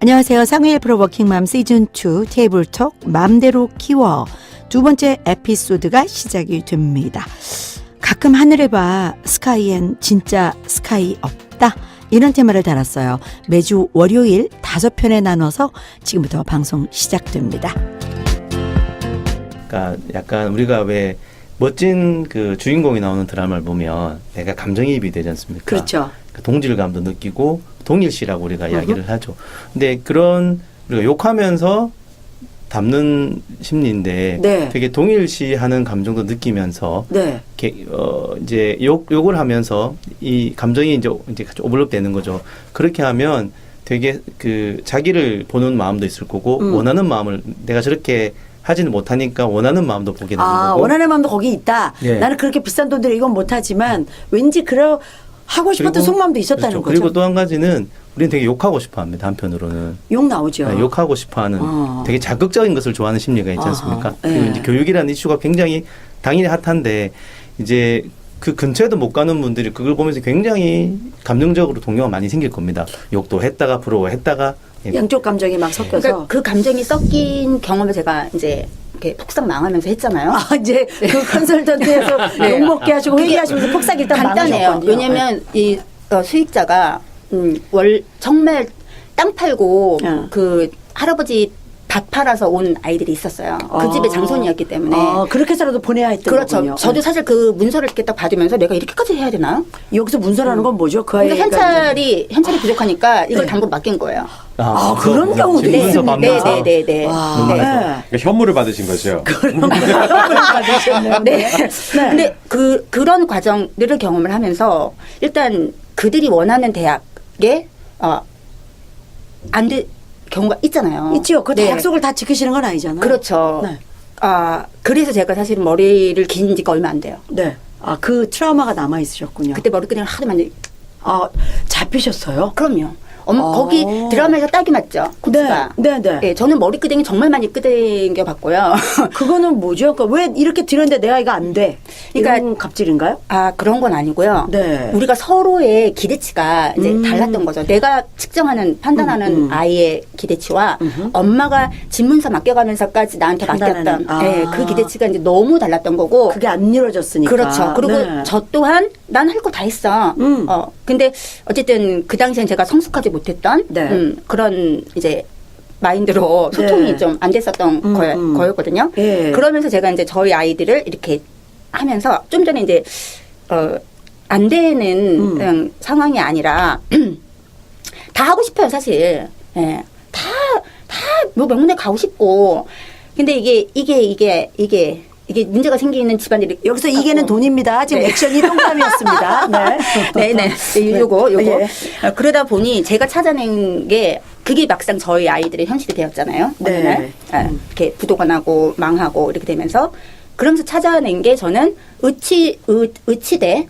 안녕하세요. 상위 프로 워킹맘 시즌2 테이블톡 맘대로 키워 두 번째 에피소드가 시작이 됩니다. 가끔 하늘에 봐 스카이엔 진짜 스카이 없다. 이런 테마를 달았어요. 매주 월요일 5편에 나눠서 지금부터 방송 시작됩니다. 그러니까 약간 우리가 왜 멋진 그 주인공이 나오는 드라마를 보면 내가 감정이입이 되지 않습니까? 그렇죠. 그 동질감도 느끼고 동일시라고 우리가 이야기를 하죠. 근데 그런 우리가 욕하면서 담는 심리인데 네. 되게 동일시하는 감정도 느끼면서 네. 이제 욕을 하면서 이 감정이 이제 같이 오버랩 되는 거죠. 그렇게 하면 되게 그 자기를 보는 마음도 있을 거고 원하는 마음을 내가 저렇게 하지는 못하니까 원하는 마음도 보게 되는 거고. 원하는 마음도 거기 있다. 예. 나는 그렇게 비싼 돈 들여 이건 못하지만 왠지 하고 싶었던 그리고, 속마음도 있었다는 그렇죠. 거죠. 그리고 또 한 가지는 우리는 되게 욕하고 싶어 합니다. 한편으로는. 욕 나오죠. 네, 욕하고 싶어 하는 되게 자극적인 것을 좋아하는 심리가 있지 않습니까? 그리고 이제 교육이라는 이슈가 굉장히 당연히 핫한데 이제 그 근처에도 못 가는 분들이 그걸 보면서 굉장히 감정적으로 동요가 많이 생길 겁니다. 욕도 했다가 부러워했다가 양쪽 감정이 막 섞여서. 그러니까 그 감정이 섞인 경험을 제가 이제 이렇게 폭삭 망하면서 했잖아요. 이제 그 컨설턴트에서 욕먹게 하시고 회의하시면서 폭삭 일단 간단해요. 망하셨거든요. 왜냐면 이 수익자가 정말 땅 팔고 그 할아버지 밭 팔아서 온 아이들이 있었어요. 그 집의 장손이었기 때문에. 그렇게 해서라도 보내야 했던 그렇죠. 거군요. 저도 사실 그 문서를 이렇게 딱 받으면서 내가 이렇게까지 해야 되나? 여기서 문서라는 건 뭐죠? 그 근데 아이가 현찰이 부족하니까 이걸 당부로 맡긴 거예요. 그런 경우도 있습니다. 네네네. 그러니까 현물을 받으신 거죠. 네. 근데 그런 과정들을 경험을 하면서 일단 그들이 원하는 대학에 안 될 경우가 있잖아요. 있죠. 그 약속을 다 지키시는 건 아니잖아요. 그렇죠. 네. 그래서 제가 사실 머리를 긴 지가 얼마 안 돼요. 네. 그 트라우마가 남아 있으셨군요. 그때 머리끈을 하도 많이. 잡히셨어요? 그럼요. 거기 드라마에서 딱이 맞죠? 코치가. 네. 저는 머리끄댕이 정말 많이 끄댕겨 봤고요. 그거는 뭐죠? 그러니까 왜 이렇게 들었는데 내가 이거 안 돼? 그러니까 이런 갑질인가요? 그런 건 아니고요. 네. 우리가 서로의 기대치가 이제 달랐던 거죠. 내가 측정하는, 판단하는 아이의 기대치와 엄마가 집문서 맡겨가면서까지 나한테 맡겼던 그 기대치가 이제 너무 달랐던 거고. 그게 안 이루어졌으니까. 그렇죠. 그리고 저 또한 난 할 거 다 했어. 근데 어쨌든 그 당시엔 제가 성숙하지 못했던 그런 이제 마인드로 소통이 좀 안 됐었던 거였거든요. 그러면서 제가 이제 저희 아이들을 이렇게 하면서 좀 전에 이제 안 되는 상황이 아니라 다 하고 싶어요, 사실. 예. 뭐 명문대 가고 싶고. 근데 이게 문제가 생기는 집안들이 여기서 이게는 돈입니다. 지금 액션이 동감이었습니다. 네네. 요거. 그러다 보니 제가 찾아낸 게 그게 막상 저희 아이들의 현실이 되었잖아요. 어느 날 이렇게 부도가 망하고 이렇게 되면서 그러면서 찾아낸 게 저는 의치대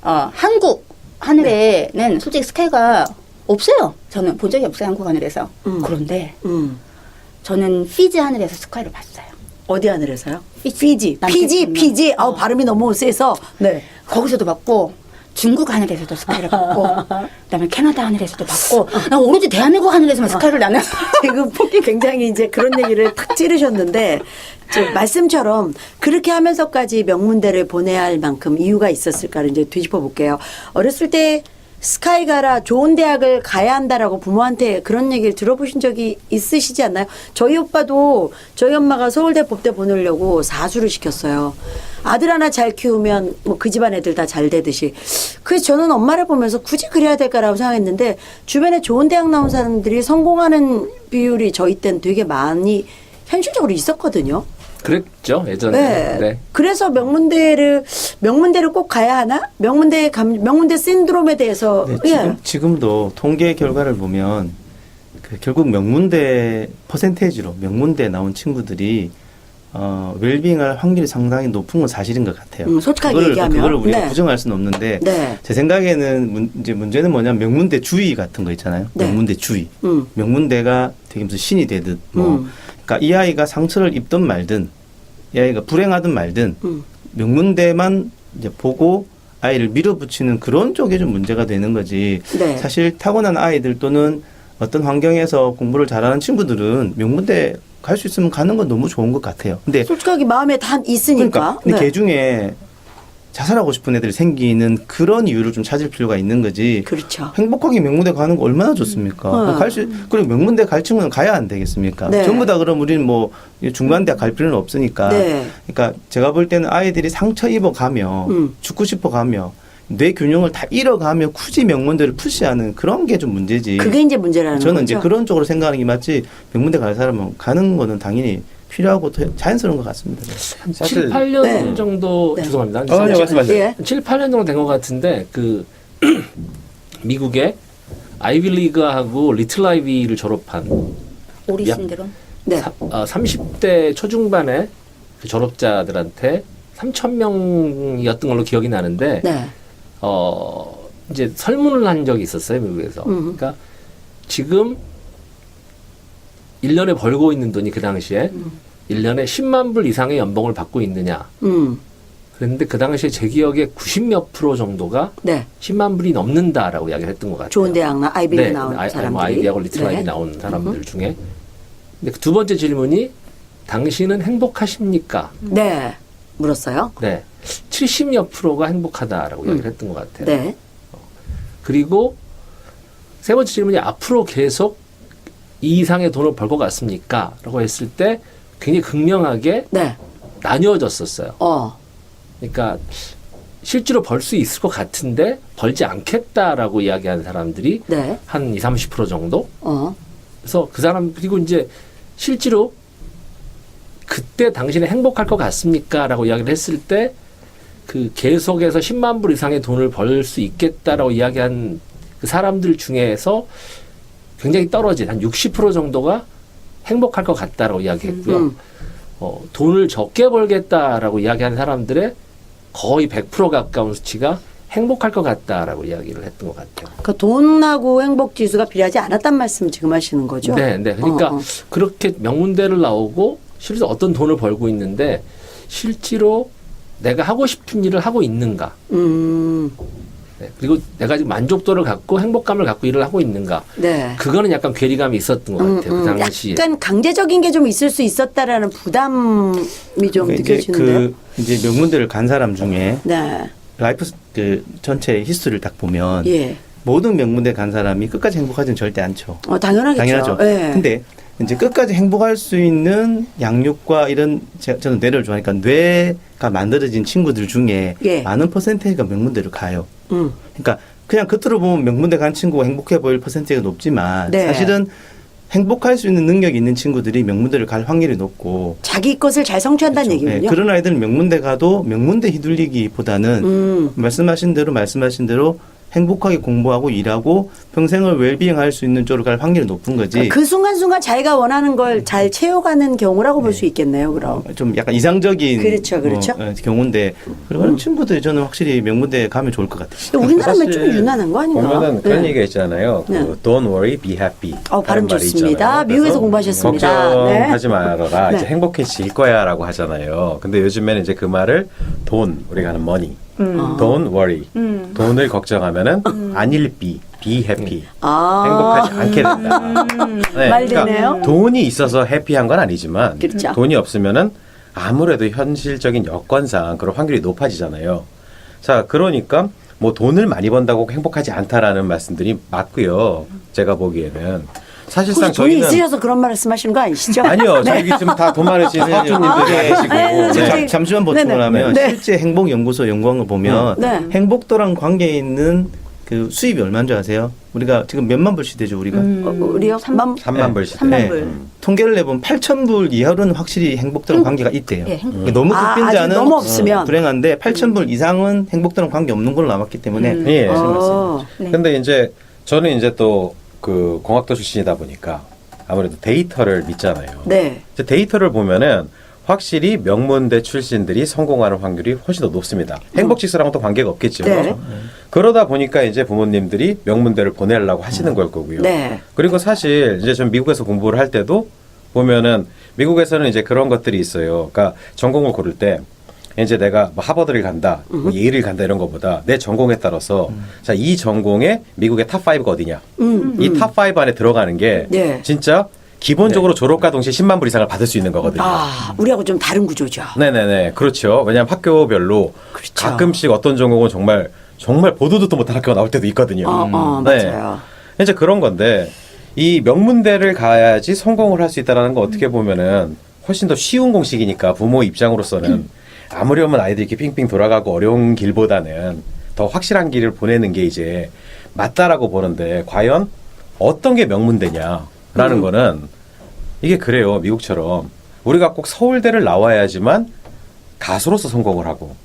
한국 하늘에는 솔직히 스카이가 없어요. 저는 본 적이 없어요. 한국 하늘에서. 그런데 저는 피지 하늘에서 스카이를 봤어요. 어디 하늘에서요? 피지. 피지. 발음이 너무 세서. 네. 거기서도 봤고 중국 하늘에서도 스카이를 봤고 그다음에 캐나다 하늘에서도 봤고 난 오로지 대한민국 하늘에서만 스카이를 나는 지금 굉장히 이제 그런 얘기를 탁 찌르셨는데 말씀처럼 그렇게 하면서까지 명문대를 보내야 할 만큼 이유가 있었을까를 이제 뒤집어 볼게요. 어렸을 때 스카이 가라 좋은 대학을 가야 한다라고 부모한테 그런 얘기를 들어보신 적이 있으시지 않나요? 저희 오빠도 저희 엄마가 서울대 법대 보내려고 사수를 시켰어요. 아들 하나 잘 키우면 뭐 그 집안 애들 다 잘 되듯이. 그래서 저는 엄마를 보면서 굳이 그래야 될까라고 생각했는데 주변에 좋은 대학 나온 사람들이 성공하는 비율이 저희 때는 되게 많이 현실적으로 있었거든요. 그랬죠 예전에. 네. 그래서 명문대를 꼭 가야 하나? 명문대 신드롬에 대해서 지금도 통계 결과를 보면 결국 명문대 퍼센테이지로 명문대 나온 친구들이 웰빙할 확률이 상당히 높은 건 사실인 것 같아요. 솔직하게 얘기하면 그거를 우리가 부정할 수는 없는데 제 생각에는 이제 문제는 뭐냐면 명문대 주의 같은 거 있잖아요. 명문대 주의. 명문대가 되게 무슨 신이 되듯 그러니까 이 아이가 상처를 입든 말든 이 아이가 불행하든 말든 명문대만 이제 보고 아이를 밀어붙이는 그런 쪽에 좀 문제가 되는 거지. 사실 타고난 아이들 또는 어떤 환경에서 공부를 잘하는 친구들은 명문대 갈 수 있으면 가는 건 너무 좋은 것 같아요. 근데 솔직하게 마음에 다 있으니까. 그러니까 근데 걔 중에 자살하고 싶은 애들이 생기는 그런 이유를 좀 찾을 필요가 있는 거지. 그렇죠. 행복하게 명문대 가는 거 얼마나 좋습니까? 그리고 명문대 갈 친구는 가야 안 되겠습니까? 네. 전부 다 그럼 우리는 뭐 중간대 갈 필요는 없으니까. 네. 그러니까 제가 볼 때는 아이들이 상처 입어 가며 죽고 싶어 가며 뇌 균형을 다 잃어가며 굳이 명문대를 푸시하는 그런 게 좀 문제지. 그게 이제 문제라는 저는 거죠. 이제 그런 쪽으로 생각하는 게 맞지. 명문대 갈 사람은 가는 거는 당연히 필요하고 자연스러운 것 같습니다. 한 7, 8년 네. 정도 네. 죄송합니다. 네, 말씀하세요. 예. 7, 8년 정도 된 것 같은데 그 미국의 아이비리그하고 리틀 아이비를 졸업한 오리 약- 신드롬. 네. 30대 초중반의 그 졸업자들한테 3,000명이었던 걸로 기억이 나는데 네. 이제 설문을 한 적이 있었어요, 미국에서. 그러니까 지금 1년에 벌고 있는 돈이 그 당시에 1년에 10만 불 이상의 연봉을 받고 있느냐. 그런데 그 당시에 제 기억에 90몇 프로 정도가 네. 10만 불이 넘는다라고 이야기를 했던 것 같아요. 좋은 대학 아이비리그 네, 나온 사람들이. 뭐 아이비하고 리틀 네. 아이비 나온 사람들 중에. 근데 그 두 번째 질문이 당신은 행복하십니까? 네. 물었어요. 네. 70몇 프로가 행복하다라고 이야기를 했던 것 같아요. 네. 그리고 세 번째 질문이 앞으로 계속 이 이상의 돈을 벌 것 같습니까? 라고 했을 때 굉장히 극명하게 네. 나뉘어졌었어요. 어. 그러니까 실제로 벌 수 있을 것 같은데 벌지 않겠다라고 이야기하는 사람들이 네. 한 20, 30% 정도? 어. 그래서 그 사람, 그리고 이제 실제로 그때 당신이 행복할 것 같습니까? 라고 이야기를 했을 때 그 계속해서 10만 불 이상의 돈을 벌 수 있겠다라고 이야기한 그 사람들 중에서 굉장히 떨어진 한 60% 정도가 행복할 것 같다라고 이야기했고요. 돈을 적게 벌겠다라고 이야기하는 사람들의 거의 100% 가까운 수치가 행복할 것 같다라고 이야기를 했던 것 같아요. 그 돈하고 행복 지수가 비례하지 않았단 말씀 지금 하시는 거죠? 네, 네. 그러니까 그렇게 명문대를 나오고 실제로 어떤 돈을 벌고 있는데 실제로 내가 하고 싶은 일을 하고 있는가? 네. 그리고 내가 지금 만족도를 갖고 행복감을 갖고 일을 하고 있는가? 네. 그거는 약간 괴리감이 있었던 것 같아요. 그 당시에. 약간 강제적인 게 좀 있을 수 있었다라는 부담이 좀 이제 느껴지는데요. 이제 명문대를 간 사람 중에 네. 라이프 그 전체 히스토리를 딱 보면 예. 모든 명문대 간 사람이 끝까지 행복하지는 절대 않죠. 당연하겠죠. 당연하죠. 예. 근데 이제 끝까지 행복할 수 있는 양육과 이런 저는 뇌를 좋아하니까 뇌가 만들어진 친구들 중에 예. 많은 퍼센테이지가 명문대를 가요. 그러니까 그냥 겉으로 보면 명문대 간 친구가 행복해 보일 퍼센테이지가 높지만 네. 사실은 행복할 수 있는 능력이 있는 친구들이 명문대를 갈 확률이 높고 자기 것을 잘 성취한다는 그렇죠. 얘기군요. 네, 그런 아이들은 명문대 가도 명문대 휘둘리기보다는 말씀하신 대로 행복하게 공부하고 일하고 평생을 웰빙할 수 있는 쪽으로 갈 확률이 높은 거지. 그 순간순간 자기가 원하는 걸 잘 채워가는 경우라고 볼 수 있겠네요. 그럼. 좀 약간 이상적인 그렇죠. 경우인데 그런 친구들이 저는 확실히 명문대 가면 좋을 것 같아요. 우리나라면 좀 사실 유난한 거 아닌가? 보면은 그런 네. 얘기가 있잖아요. 네. 그 Don't worry, be happy. 발음 하는 말이 좋습니다. 있잖아요. 미국에서 그래서 공부하셨습니다. 걱정하지 말아라. 네. 이제 행복해질 거야라고 하잖아요. 근데 요즘에는 이제 그 말을 돈, 우리가 하는 money. Don't worry. 돈을 걱정하면은 안일 be happy. 행복하지 않게 된다. 네, 말 되네요. 돈이 있어서 해피한 건 아니지만 그렇죠. 돈이 없으면은 아무래도 현실적인 여건상 그런 확률이 높아지잖아요. 자, 그러니까 뭐 돈을 많이 번다고 행복하지 않다라는 말씀들이 맞고요. 제가 보기에는 사실상 혹시 돈이 저희는 있으셔서 그런 말씀하시는 거 아니시죠? 아니요. 저희 지금 다 돈 많으신 사주님들이 계시고. 네, 네. 잠시만 보충을 네네. 하면 네. 실제 행복연구소 연구한 거 보면 네. 행복도랑 관계에 있는 그 수입이 얼마인 줄 아세요? 우리가 지금 몇만 불 시대죠, 우리가? 우리요? 3만 불 시대. 3만 불. 통계를 내보면 8,000불 이하로는 확실히 행복도랑 관계가 있대요. 예, 행복. 너무 급빈자는 아주 너무 없으면. 불행한데 8,000불 이상은 행복도랑 관계 없는 걸로 나왔기 때문에 예. 네. 근데 이제 저는 이제 또 그 공학도 출신이다 보니까 아무래도 데이터를 믿잖아요. 네. 이제 데이터를 보면은 확실히 명문대 출신들이 성공하는 확률이 훨씬 더 높습니다. 행복 지수랑은 또 관계가 없겠죠. 네. 그러다 보니까 이제 부모님들이 명문대를 보내려고 하시는 걸 거고요. 네. 그리고 사실 이제 전 미국에서 공부를 할 때도 보면은 미국에서는 이제 그런 것들이 있어요. 그러니까 전공을 고를 때 이제 내가 뭐 하버드를 간다, 뭐 예일을 간다 이런 것보다 내 전공에 따라서 자, 이 전공에 미국의 탑5가 어디냐. 이 탑5 안에 들어가는 게 네. 진짜 기본적으로 졸업과 동시에 10만 불 이상을 받을 수 있는 거거든요. 아, 우리하고 좀 다른 구조죠. 네네네. 그렇죠. 왜냐하면 학교별로 그렇죠. 가끔씩 어떤 전공은 정말 보도 듣도 못한 학교가 나올 때도 있거든요. 맞아요. 이제 그런 건데 이 명문대를 가야지 성공을 할 수 있다는 거 어떻게 보면은 훨씬 더 쉬운 공식이니까 부모 입장으로서는 아무렴은 아이들이 이렇게 삥삥 돌아가고 어려운 길보다는 더 확실한 길을 보내는 게 이제 맞다라고 보는데 과연 어떤 게 명문대냐라는 거는 이게 그래요. 미국처럼 우리가 꼭 서울대를 나와야지만 가수로서 성공을 하고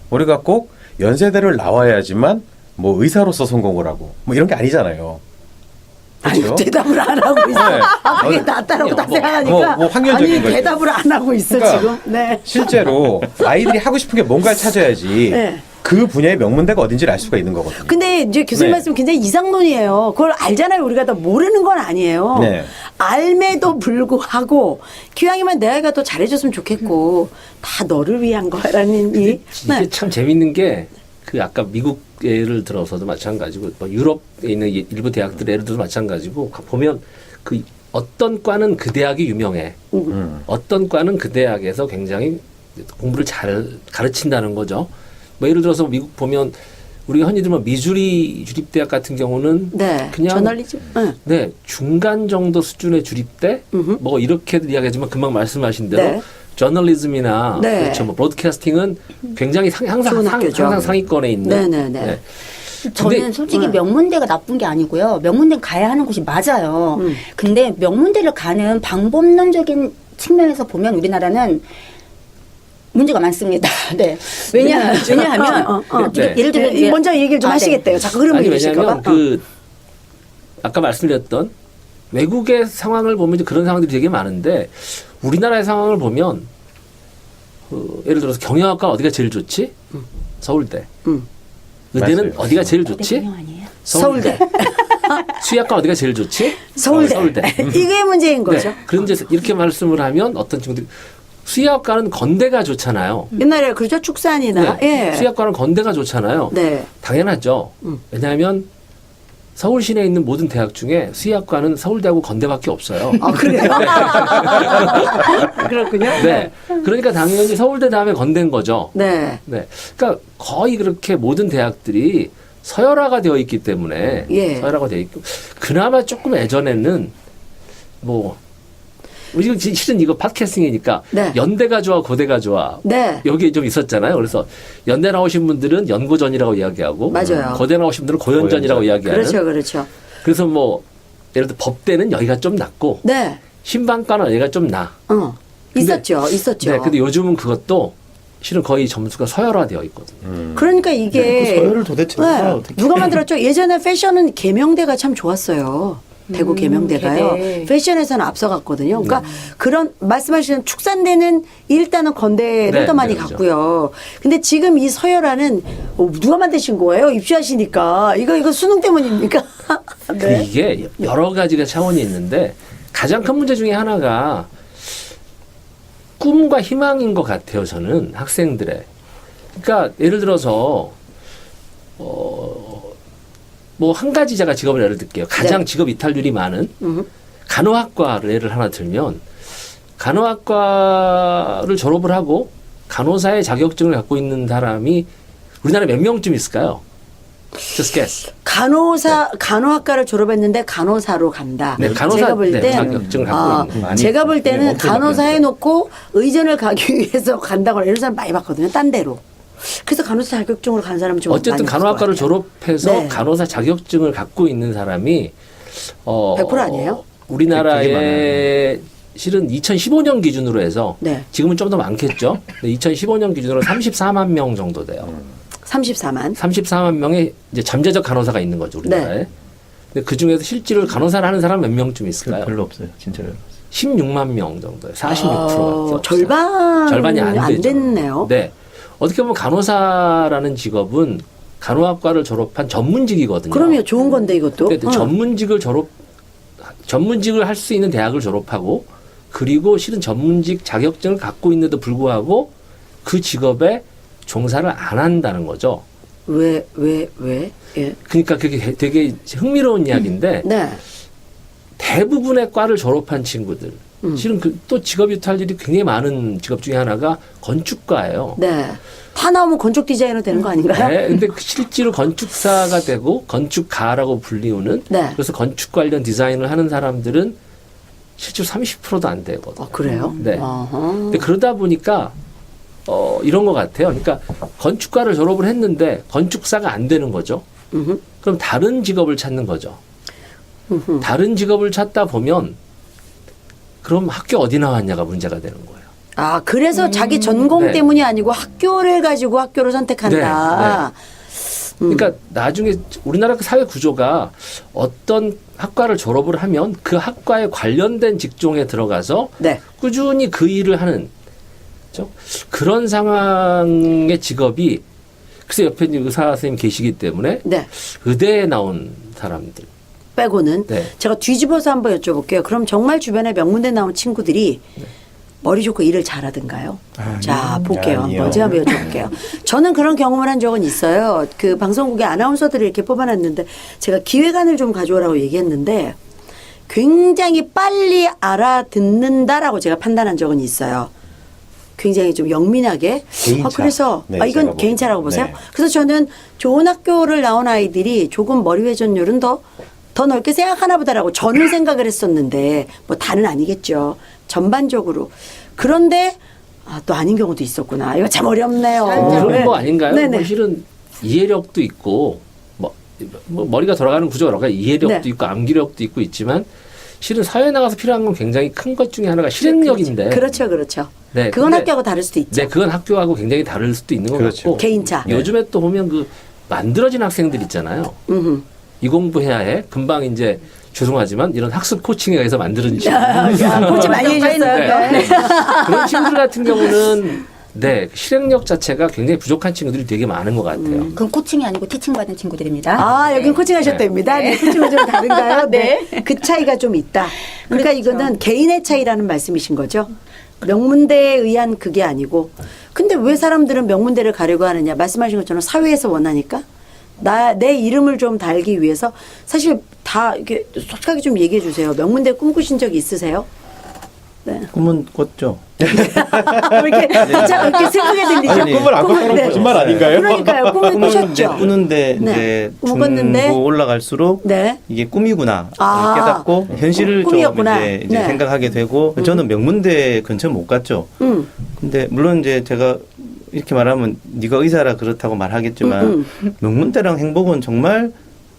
우리가 꼭 연세대를 나와야지만 뭐 의사로서 성공을 하고 뭐 이런 게 아니잖아요. 아니, 그렇죠? 대답을 안 하고 있어. 네. 아, 그게 낫다라고 딱 생각하니까. 뭐 확률적인 아니, 거죠. 대답을 안 하고 있어, 그러니까 지금. 네. 실제로 아이들이 하고 싶은 게 뭔가를 찾아야지 네. 그 분야의 명문대가 어딘지를 알 수가 있는 거거든요. 근데 이제 교수님 네. 말씀 굉장히 이상론이에요. 그걸 알잖아요. 우리가 다 모르는 건 아니에요. 네. 알매도 불구하고 기왕이면 내 아이가 더 잘해줬으면 좋겠고 다 너를 위한 거라는 이. 이게 네. 참 재밌는 게 그 아까 미국 예를 들어서도 마찬가지고 뭐 유럽에 있는 일부 대학들 예를 들어서 마찬가지고 보면 그 어떤 과는 그 대학이 유명해. 어떤 과는 그 대학에서 굉장히 공부를 잘 가르친다는 거죠. 뭐 예를 들어서 미국 보면 우리가 흔히 들면 미주리 주립대학 같은 경우는 네. 그냥 저널리즘. 네. 네 중간 정도 수준의 주립대 뭐 이렇게들 이야기하지만 금방 말씀하신 대로 네. 저널리즘이나 네. 그렇죠 뭐 브로드캐스팅은 굉장히 항상 좋은 학교죠. 항상 상위권에 있는. 네네네. 네. 저는 근데- 솔직히 명문대가 나쁜 게 아니고요. 명문대 가야 하는 곳이 맞아요. 근데 명문대를 가는 방법론적인 측면에서 보면 우리나라는 문제가 많습니다. 네. 왜냐하면 네. 예를 들면 네, 먼저 얘기를 좀 하시겠대요. 자꾸 흐름을 아니 잃으실까 봐. 왜냐하면 그 아까 말씀드렸던 외국의 상황을 보면 이제 그런 상황들이 되게 많은데 우리나라의 상황을 보면 예를 들어서 경영학과 어디가 제일 좋지? 서울대. 의대는 맞아요. 어디가 제일 어디 좋지? 경영 아니에요? 서울대. 수의학과 어디가 제일 좋지? 서울대. 서울대. 이게 문제인 거죠. 네. 그런데 이렇게 말씀을 하면 어떤 친구들이 수의학과는 건대가 좋잖아요. 옛날에 그렇죠. 축산이나. 네. 예. 수의학과는 건대가 좋잖아요. 네. 당연하죠. 왜냐하면 서울 시내에 있는 모든 대학 중에 수의학과는 서울대하고 건대밖에 없어요. 아, 그래요? 그렇군요. 네. 그러니까 당연히 서울대 다음에 건대인 거죠. 네. 네. 그러니까 거의 그렇게 모든 대학들이 서열화가 되어 있기 때문에 예. 서열화가 되어 있고 그나마 조금 예전에는 뭐 우리 실은 이거 팟캐스팅이니까 네. 연대가 좋아 고대가 좋아 네. 여기 좀 있었잖아요. 그래서 연대 나오신 분들은 연고전이라고 이야기하고 맞아요. 고대 나오신 분들은 고연전이라고 이야기하는. 그렇죠. 그렇죠. 그래서 뭐 예를 들어 법대는 여기가 좀 낫고 네. 신방과는 여기가 좀 나. 근데- 있었죠. 있었죠. 네. 근데 요즘은 그것도 실은 거의 점수가 서열화되어 있거든요. 그러니까 이게 그 서열을 도대체 누가 어떻게 누가 만들었죠? 예전에 패션은 계명대가 참 좋았어요. 대구 계명대가요. 네. 패션에서는 앞서갔거든요. 그러니까 그런 말씀하시는 축산대는 일단은 건대를 네, 더 많이 네, 그렇죠. 갔고요. 근데 지금 이 서열화는 누가 만드신 거예요? 입시하시니까 이거 수능 때문입니까? 근데 네. 이게 여러 가지가 차원이 있는데 가장 큰 문제 중에 하나가 꿈과 희망인 것 같아요. 저는 학생들의. 그러니까 예를 들어서 뭐 한 가지 제가 직업을 예를 들게요. 가장 네. 직업 이탈률이 많은 간호학과를 예를 하나 들면 간호학과를 졸업을 하고 간호사의 자격증을 갖고 있는 사람이 우리나라에 몇 명쯤 있을까요? Just guess. 간호학과를 졸업했는데 간호사로 간다. 네, 간호사 제가 볼 네, 때 자격증을 갖고 있는. 많이 제가 볼 때는 엄청 간호사 많겠죠. 해놓고 의전을 가기 위해서 간다거나 이런 사람 많이 봤거든요. 딴 데로. 그래서 간호사 자격증으로 간 사람 좀 어쨌든 많이 봤을 간호학과를 것 같아요. 졸업해서 네. 간호사 자격증을 갖고 있는 사람이 100% 아니에요? 되게 우리나라에 많아요. 실은 2015년 기준으로 해서 네. 지금은 좀 더 많겠죠. 근데 2015년 기준으로 34만 명 정도 돼요. 34만. 34만 명의 이제 잠재적 간호사가 있는 거죠, 우리나라에. 네. 근데 그 중에서 실제로 간호사를 하는 사람 몇 명쯤 있을까요? 별로 없어요. 진짜로. 16만 명 정도예요. 46%밖에 없어요. 절반이 안 되죠. 됐네요. 네. 어떻게 보면 간호사라는 직업은 간호학과를 졸업한 전문직이거든요. 그럼요. 좋은 건데 이것도. 근데 전문직을 할 수 있는 대학을 졸업하고 그리고 실은 전문직 자격증을 갖고 있는데도 불구하고 그 직업에 종사를 안 한다는 거죠. 왜? 예. 그러니까 그게 되게 흥미로운 이야기인데 네. 대부분의 과를 졸업한 친구들 실은 또 직업 유탈 일이 굉장히 많은 직업 중에 하나가 건축가예요. 네. 다 나오면 건축 디자이너 되는 거 아닌가요? 네, 근데 실제로 건축사가 되고 건축가라고 불리우는 네. 그래서 건축 관련 디자인을 하는 사람들은 실제로 30%도 안 되거든요. 그래요? 네. 어허. 근데 그러다 보니까 이런 것 같아요. 그러니까 건축가를 졸업을 했는데 건축사가 안 되는 거죠. 그럼 다른 직업을 찾는 거죠. 다른 직업을 찾다 보면 그럼 학교 어디 나왔냐가 문제가 되는 거예요. 아, 그래서 자기 전공 네. 때문이 아니고 학교를 가지고 학교를 선택한다. 그러니까 나중에 우리나라 그 사회 구조가 어떤 학과를 졸업을 하면 그 학과에 관련된 직종에 들어가서 네. 꾸준히 그 일을 하는 그렇죠? 그런 상황의 직업이 글쎄 옆에 이제 의사 선생님 계시기 때문에 네. 의대에 나온 사람들 빼고는 네. 제가 뒤집어서 한번 여쭤볼게요. 그럼 정말 주변에 명문대 나온 친구들이 머리 좋고 일을 잘하던가요? 자, 볼게요. 아니요. 한번 제가 한번 여쭤볼게요. 저는 그런 경험을 한 적은 있어요. 그 방송국의 아나운서들을 이렇게 뽑아놨는데 제가 기획안을 좀 가져오라고 얘기했는데 굉장히 빨리 알아듣는다라고 제가 판단한 적은 있어요. 굉장히 좀 영민하게. 개인차. 그래서 네, 이건 제가 개인차라고 보세요. 네. 그래서 저는 좋은 학교를 나온 아이들이 조금 머리 회전율은 더 넓게 생각하나 보다라고 저는 생각을 했었는데 뭐 다는 아니겠죠. 전반적으로. 그런데 또 아닌 경우도 있었구나. 이거 참 어렵네요. 그런 거 아닌가요? 네네. 뭐 실은 이해력도 있고 뭐 머리가 돌아가는 구조가 여러 가지 이해력도 네. 있고 암기력도 있고 있지만 실은 사회에 나가서 필요한 건 굉장히 큰 것 중에 하나가 실행력인데 그렇죠. 네, 그건 근데 학교하고 다를 수도 있죠. 네, 그건 학교하고 굉장히 다를 수도 있는 것 그렇죠. 같고 개인차. 요즘에 또 보면 그 만들어진 학생들 있잖아요. 음흠. 이 공부해야 해. 금방 이제 죄송하지만 이런 학습 코칭에 의해서 만들어진 친구. 코치 많이 해주셨어요. 네. 그런 친구들 같은 경우는 네 실행력 자체가 굉장히 부족한 친구들이 되게 많은 것 같아요. 그건 코칭이 아니고 티칭 받은 친구들입니다. 아, 여긴 코칭하셨답니다. 네. 코칭은 좀 다른가요? 네. 그 차이가 좀 있다. 그러니까 그렇죠. 이거는 개인의 차이라는 말씀이신 거죠? 명문대에 의한 그게 아니고. 근데 왜 사람들은 명문대를 가려고 하느냐? 말씀하신 것처럼 사회에서 원하니까? 내 이름을 좀 달기 위해서 사실 다 이렇게 솔직하게 좀 얘기해 주세요. 명문대 꿈꾸신 적이 있으세요? 네. 꿈은 꿨죠. 이렇게 이렇게 슬프게 들리죠? 아니, 꿈을 안 꿨다는 네. 거짓말 아닌가요? 그러니까요. 꿈을 꿈을 이제 꾸셨죠? 꾸는데 네. 이제 꿈을 꿨는데 중고 올라갈수록 네. 이게 꿈이구나 아. 깨닫고 현실을 좀 꿈이었구나. 이제 네. 생각하게 되고 저는 명문대 근처 못 갔죠. 근데 물론 이제 제가 이렇게 말하면 네가 의사라 그렇다고 말하겠지만 명문대랑 행복은 정말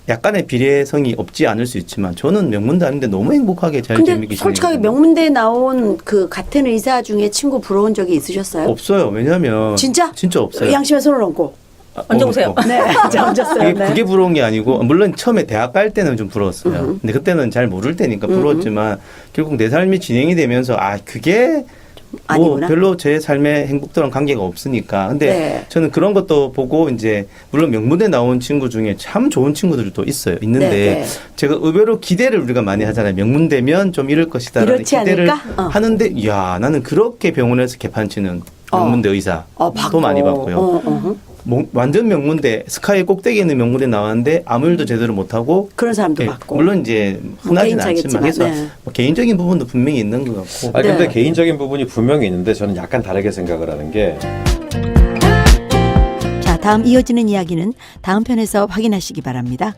약간의 비례성이 없지 않을 수 있지만 저는 명문대 아닌데 너무 행복하게 잘 근데 재밌게 솔직하게 지내거든요. 명문대에 나온 그 같은 의사 중에 친구 부러운 적이 있으셨어요? 없어요. 왜냐하면 진짜? 진짜 없어요. 양심에 손을 얹고. 얹어보세요. 네, 자, 얹었어요. 네. 그게 부러운 게 아니고 물론 처음에 대학 갈 때는 좀 부러웠어요. 근데 그때는 잘 모를 때니까 부러웠지만 결국 내 삶이 진행이 되면서 그게 뭐 아니구나. 별로 제 삶의 행복도랑 관계가 없으니까. 근데 네. 저는 그런 것도 보고 이제 물론 명문대 나온 친구 중에 참 좋은 친구들도 있는데 네, 네. 제가 의외로 기대를 우리가 많이 하잖아요. 명문대면 좀 이럴 것이다라는 이렇지 기대를 않을까? 하는데 이야 나는 그렇게 병원에서 개판치는 명문대 의사 또 많이 봤고요. 완전 명문대 스카이 꼭대기에 있는 명문대 나왔는데 아무 일도 제대로 못하고 그런 사람도 예, 봤고. 물론 이제 흔하진 개인차겠지만, 않지만 그래서 네. 뭐 개인적인 부분도 분명히 있는 것 같고 근데 네. 개인적인 부분이 분명히 있는데 저는 약간 다르게 생각을 하는 게 자, 다음 이어지는 이야기는 다음 편에서 확인하시기 바랍니다.